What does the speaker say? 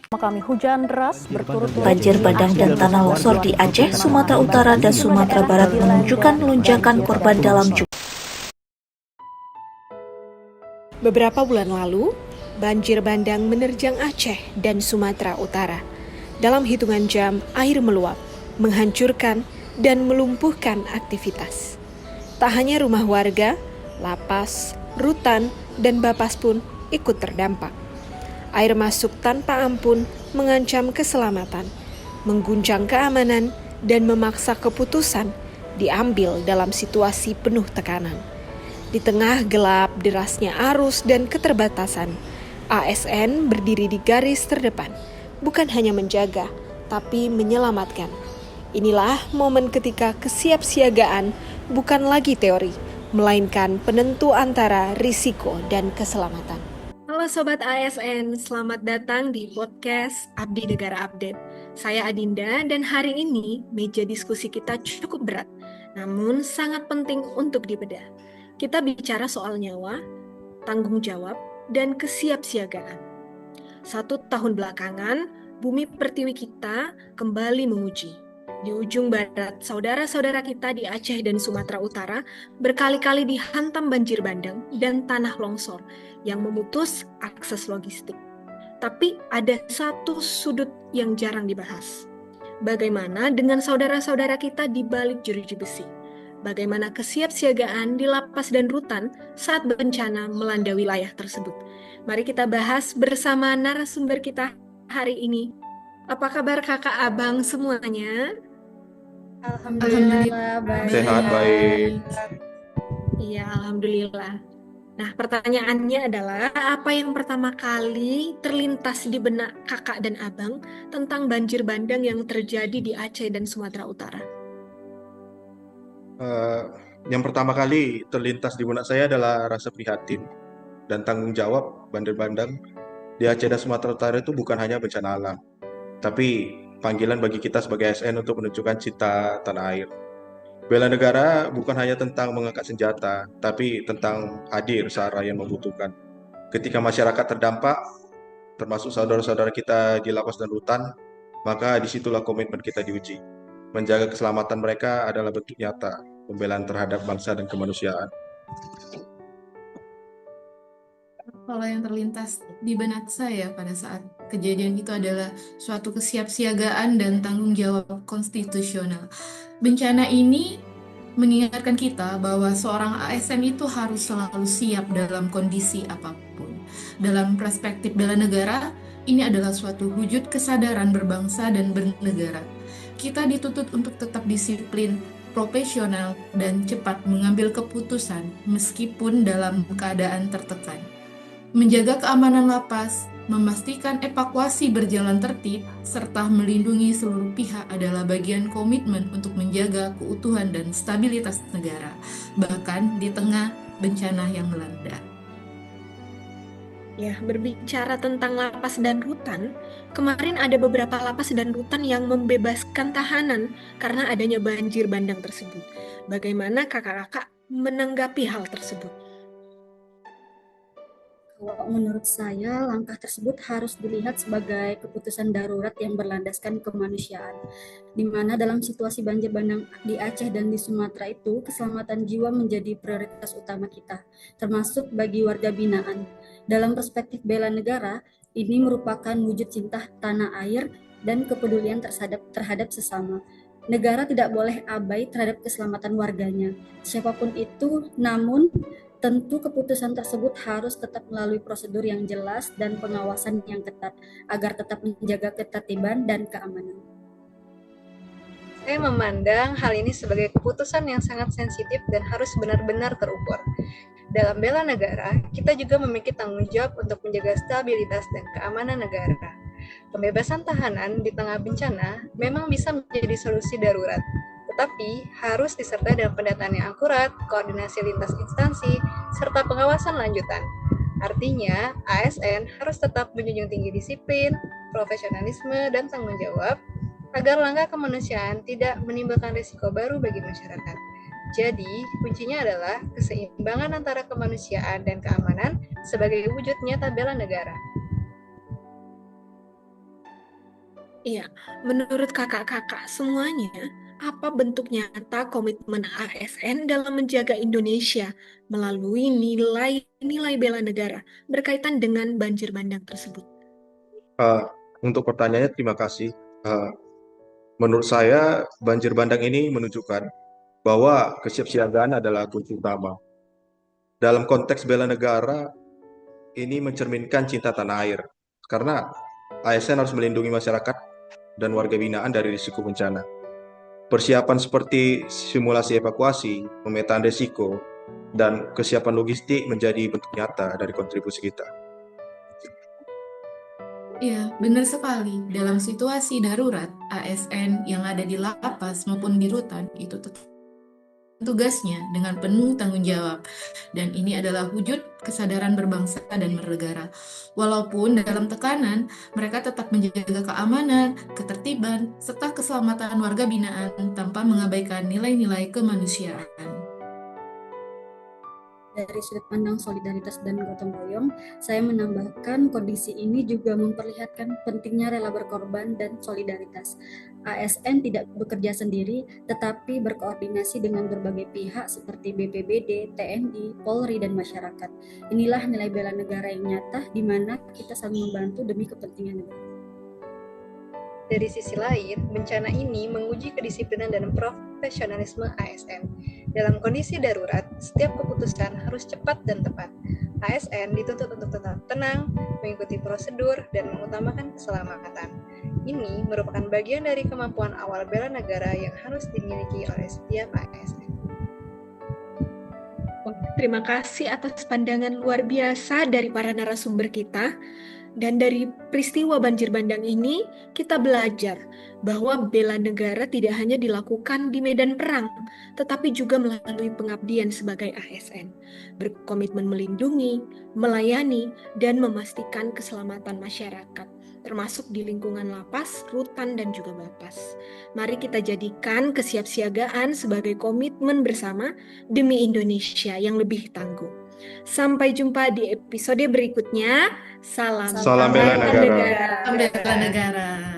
Kami hujan deras berturut-turut. Banjir bandang dan tanah longsor di Aceh, Sumatera Utara, dan Sumatera Barat menunjukkan lonjakan korban dalam jumlah. Beberapa bulan lalu, banjir bandang menerjang Aceh dan Sumatera Utara. Dalam hitungan jam, air meluap, menghancurkan dan melumpuhkan aktivitas. Tak hanya rumah warga, lapas, rutan, dan bapas pun ikut terdampak. Air masuk tanpa ampun mengancam keselamatan, mengguncang keamanan, dan memaksa keputusan diambil dalam situasi penuh tekanan. Di tengah gelap derasnya arus dan keterbatasan, ASN berdiri di garis terdepan, bukan hanya menjaga, tapi menyelamatkan. Inilah momen ketika kesiapsiagaan bukan lagi teori, melainkan penentu antara risiko dan keselamatan. Halo Sobat ASN, selamat datang di podcast Abdi Negara Update. Saya Adinda dan hari ini meja diskusi kita cukup berat, namun sangat penting untuk dibedah. Kita bicara soal nyawa, tanggung jawab, dan kesiapsiagaan. 1 tahun belakangan, bumi pertiwi kita kembali menguji. Di ujung barat, saudara-saudara kita di Aceh dan Sumatera Utara berkali-kali dihantam banjir bandang dan tanah longsor yang memutus akses logistik. Tapi ada satu sudut yang jarang dibahas. Bagaimana dengan saudara-saudara kita di balik jeruji besi? Bagaimana kesiapsiagaan di lapas dan rutan saat bencana melanda wilayah tersebut? Mari kita bahas bersama narasumber kita hari ini. Apa kabar kakak abang semuanya? Alhamdulillah baik. Sehat, baik. Iya, alhamdulillah. Nah, pertanyaannya adalah apa yang pertama kali terlintas di benak kakak dan abang tentang banjir bandang yang terjadi di Aceh dan Sumatera Utara? Yang pertama kali terlintas di benak saya adalah rasa prihatin dan tanggung jawab. Banjir bandang di Aceh dan Sumatera Utara itu bukan hanya bencana alam, tapi panggilan bagi kita sebagai ASN untuk menunjukkan cinta tanah air. Bela negara bukan hanya tentang mengangkat senjata, tapi tentang hadir saat rakyat membutuhkan. Ketika masyarakat terdampak, termasuk saudara-saudara kita di lapas dan rutan, maka disitulah komitmen kita diuji. Menjaga keselamatan mereka adalah bentuk nyata pembelaan terhadap bangsa dan kemanusiaan. Kalau yang terlintas di benak saya pada saat kejadian itu adalah suatu kesiapsiagaan dan tanggung jawab konstitusional. Bencana ini mengingatkan kita bahwa seorang ASN itu harus selalu siap dalam kondisi apapun. Dalam perspektif bela negara, ini adalah suatu wujud kesadaran berbangsa dan bernegara. Kita dituntut untuk tetap disiplin, profesional, dan cepat mengambil keputusan meskipun dalam keadaan tertekan. Menjaga keamanan lapas, memastikan evakuasi berjalan tertib, serta melindungi seluruh pihak adalah bagian komitmen untuk menjaga keutuhan dan stabilitas negara, bahkan di tengah bencana yang melanda. Ya, berbicara tentang lapas dan rutan, kemarin ada beberapa lapas dan rutan yang membebaskan tahanan karena adanya banjir bandang tersebut. Bagaimana kakak-kakak menanggapi hal tersebut? Kalau menurut saya, langkah tersebut harus dilihat sebagai keputusan darurat yang berlandaskan kemanusiaan, di mana dalam situasi banjir bandang di Aceh dan di Sumatera itu, keselamatan jiwa menjadi prioritas utama kita, termasuk bagi warga binaan. Dalam perspektif bela negara, ini merupakan wujud cinta tanah air dan kepedulian terhadap sesama. Negara tidak boleh abai terhadap keselamatan warganya, siapapun itu, namun tentu keputusan tersebut harus tetap melalui prosedur yang jelas dan pengawasan yang ketat agar tetap menjaga ketertiban dan keamanan. Saya memandang hal ini sebagai keputusan yang sangat sensitif dan harus benar-benar terukur. Dalam bela negara, kita juga memiliki tanggung jawab untuk menjaga stabilitas dan keamanan negara. Pembebasan tahanan di tengah bencana memang bisa menjadi solusi darurat, tetapi harus disertai dengan pendataan yang akurat, koordinasi lintas instansi, serta pengawasan lanjutan. Artinya, ASN harus tetap menjunjung tinggi disiplin, profesionalisme, dan tanggung jawab agar langkah kemanusiaan tidak menimbulkan risiko baru bagi masyarakat. Jadi, kuncinya adalah keseimbangan antara kemanusiaan dan keamanan sebagai wujud nyata bela negara. Iya, menurut kakak-kakak semuanya, apa bentuk nyata komitmen ASN dalam menjaga Indonesia melalui nilai-nilai bela negara berkaitan dengan banjir bandang tersebut? Eh, untuk pertanyaannya, terima kasih. Eh, Menurut saya, banjir bandang ini menunjukkan bahwa kesiapsiagaan adalah kunci utama. Dalam konteks bela negara, ini mencerminkan cinta tanah air. Karena ASN harus melindungi masyarakat dan warga binaan dari risiko bencana. Persiapan seperti simulasi evakuasi, pemetaan risiko, dan kesiapan logistik menjadi bentuk nyata dari kontribusi kita. Ya, benar sekali. Dalam situasi darurat, ASN yang ada di lapas maupun di rutan itu tetap tugasnya dengan penuh tanggung jawab. Dan ini adalah wujud kesadaran berbangsa dan bernegara. Walaupun dalam tekanan, mereka tetap menjaga keamanan, ketertiban, serta keselamatan warga binaan tanpa mengabaikan nilai-nilai kemanusiaan. Dari sudut pandang solidaritas dan gotong royong, saya menambahkan kondisi ini juga memperlihatkan pentingnya rela berkorban dan solidaritas. ASN tidak bekerja sendiri, tetapi berkoordinasi dengan berbagai pihak seperti BPBD, TNI, Polri, dan masyarakat. Inilah nilai bela negara yang nyata, di mana kita saling membantu demi kepentingan negara. Dari sisi lain, bencana ini menguji kedisiplinan dan profesionalisme ASN. Dalam kondisi darurat, setiap keputusan harus cepat dan tepat. ASN dituntut untuk tetap tenang, mengikuti prosedur, dan mengutamakan keselamatan. Ini merupakan bagian dari kemampuan awal bela negara yang harus dimiliki oleh setiap ASN. Terima kasih atas pandangan luar biasa dari para narasumber kita. Dan dari peristiwa banjir bandang ini, kita belajar bahwa bela negara tidak hanya dilakukan di medan perang, tetapi juga melalui pengabdian sebagai ASN, berkomitmen melindungi, melayani, dan memastikan keselamatan masyarakat, termasuk di lingkungan lapas, rutan, dan juga Bapas. Mari kita jadikan kesiapsiagaan sebagai komitmen bersama demi Indonesia yang lebih tangguh. Sampai jumpa di episode berikutnya. Salam Salam bela negara. Salam bela negara.